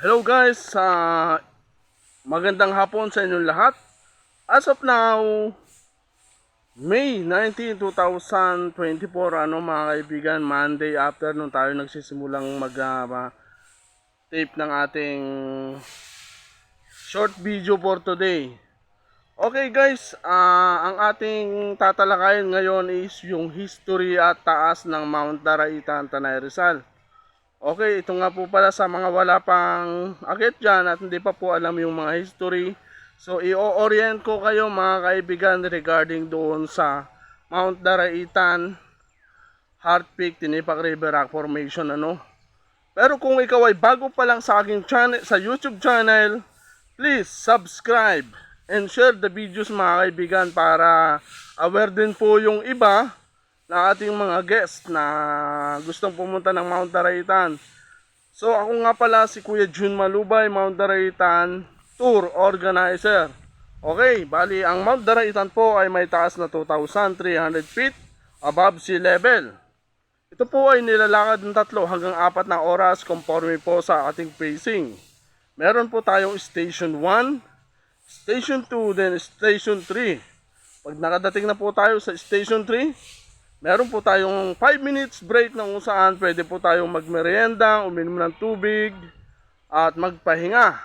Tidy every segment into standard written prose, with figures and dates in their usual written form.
Hello guys, magandang hapon sa inyong lahat. As of now, May 19, 2024, mga kaibigan, Monday afternoon tayo nagsisimulang tape ng ating short video for today. Okay guys, ang ating tatalakayin ngayon is yung history at taas ng Mount Daraitan, Tanay Rizal. Okay, ito nga po pala sa mga wala pang akit dyan at hindi pa po alam yung mga history. So, i-orient ko kayo mga kaibigan regarding doon sa Mount Daraitan, Heart Peak, Tinipak River Rock Formation, Pero kung ikaw ay bago pa lang sa aking channel, sa YouTube channel, please subscribe and share the videos mga kaibigan para aware din po yung iba na ating mga guest na gustong pumunta ng Mount Daraitan. So ako nga pala si Kuya Jun Malubay, Mount Daraitan Tour Organizer. Okay, bali ang Mount Daraitan po ay may taas na 2,300 feet above sea level. Ito po ay nilalakad ng 3 hanggang 4 na oras conforme po sa ating pacing. Meron po tayong Station 1, Station 2, then Station 3. Pag nakadating na po tayo sa Station 3, meron po tayong 5 minutes break na kung saan pwede po tayong magmerienda, uminom ng tubig, at magpahinga.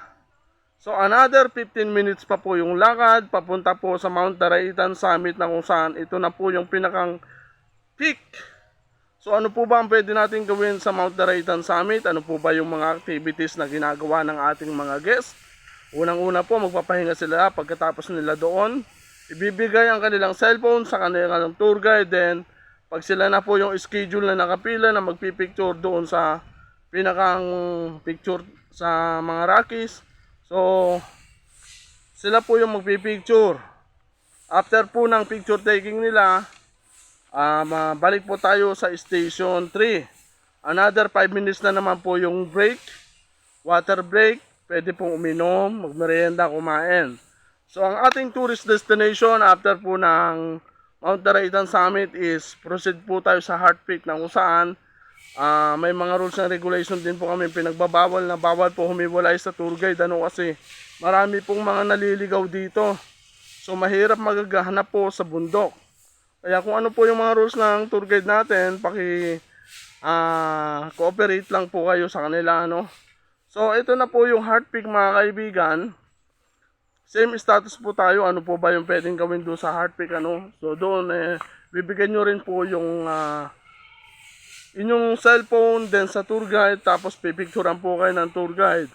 So another 15 minutes pa po yung lakad, papunta po sa Mount Daraitan Summit na kung saan ito na po yung pinakang peak. So ano po ba ang pwede natin gawin sa Mount Daraitan Summit? Ano po ba yung mga activities na ginagawa ng ating mga guests? Unang-una po, magpapahinga sila pagkatapos nila doon. Ibibigay ang kanilang cellphone sa kanilang tour guide, then pag sila na po yung schedule na nakapila na magpipicture doon sa pinakang picture sa mga Rockies, so sila po yung magpipicture. After po ng picture taking nila, balik po tayo sa Station 3. Another 5 minutes na naman po yung break, water break, pwede pong uminom, magmerienda, kumain. So ang ating tourist destination after po ng Mount Daraitan Summit is proceed po tayo sa Heart Peak na kung saan may mga rules and regulation din po kami pinagbabawal na bawal po humiwalay sa tour guide kasi marami pong mga naliligaw dito. So mahirap maghahanap po sa bundok. Kaya kung ano po yung mga rules ng tour guide natin, cooperate lang po kayo sa kanila, So ito na po yung Heart Peak mga kaibigan. Same status po tayo, ano po ba yung pwedeng gawin doon sa Heart Peak, So doon, bibigyan nyo rin po yung inyong cellphone, then sa tour guide, tapos pipicturean po kayo ng tour guide.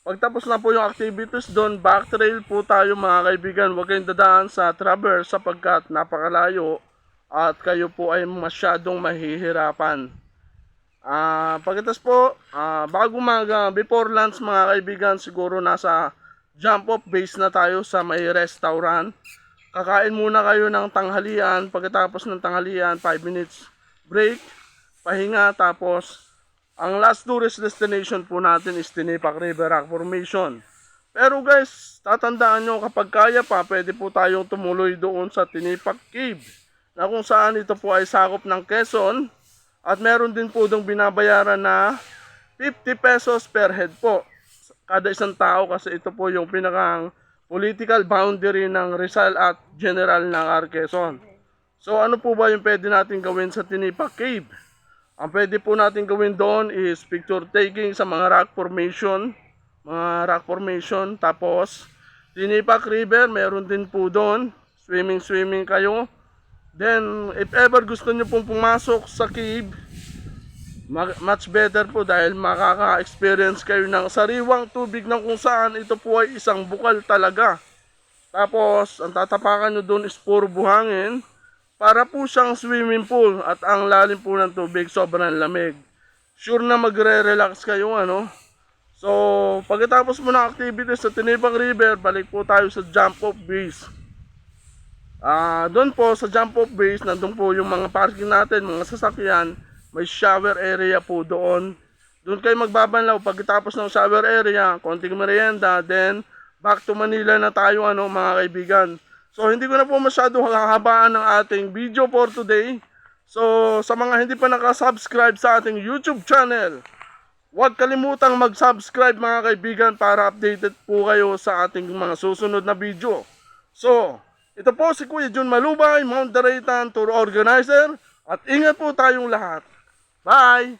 Pagtapos na po yung activities doon, back trail po tayo mga kaibigan. Huwag kayong dadaan sa traverse sapagkat napakalayo at kayo po ay masyadong mahihirapan. Pagkatapos po, bago before lunch mga kaibigan, siguro nasa jump off base na tayo sa may restaurant. Kakain muna kayo ng tanghalian. Pagkatapos ng tanghalian, 5 minutes break, pahinga. Tapos ang last tourist destination po natin is Tinipak River Rock Formation. Pero guys, tatandaan nyo, kapag kaya pa, pwede po tayong tumuloy doon sa Tinipak Cave na kung saan ito po ay sakop ng Quezon. At meron din po dong binabayaran na 50 pesos per head po kada isang tao kasi ito po yung pinakang political boundary ng Rizal at General ng Quezon. So ano po ba yung pwede natin gawin sa Tinipak Cave? Ang pwede po natin gawin doon is picture taking sa mga rock formation, tapos Tinipak River, meron din po doon, swimming kayo. Then if ever gusto nyo pong pumasok sa cave, much better po dahil makaka-experience kayo ng sariwang tubig na kung saan ito po ay isang bukal talaga. Tapos, ang tatapakan nyo doon is puro buhangin para po siyang swimming pool at ang lalim po ng tubig sobrang lamig. Sure na magre-relax kayo, So, pagkatapos mo ng activities sa Tinipak River, balik po tayo sa jump off base. Doon po sa jump off base, nandun po yung mga parking natin, mga sasakyan. May shower area po doon. Doon kayo magbabanlaw. Pagkatapos ng shower area, konting merienda, then back to Manila na tayo mga kaibigan. So hindi ko na po masyado hahabaan ng ating video for today. So sa mga hindi pa nakasubscribe sa ating YouTube channel, Huwag kalimutang mag-subscribe mga kaibigan para updated po kayo sa ating mga susunod na video. So, ito po si Kuya Jun Malubay, Mount Daraitan Tour Organizer, at ingat po tayong lahat. Bye!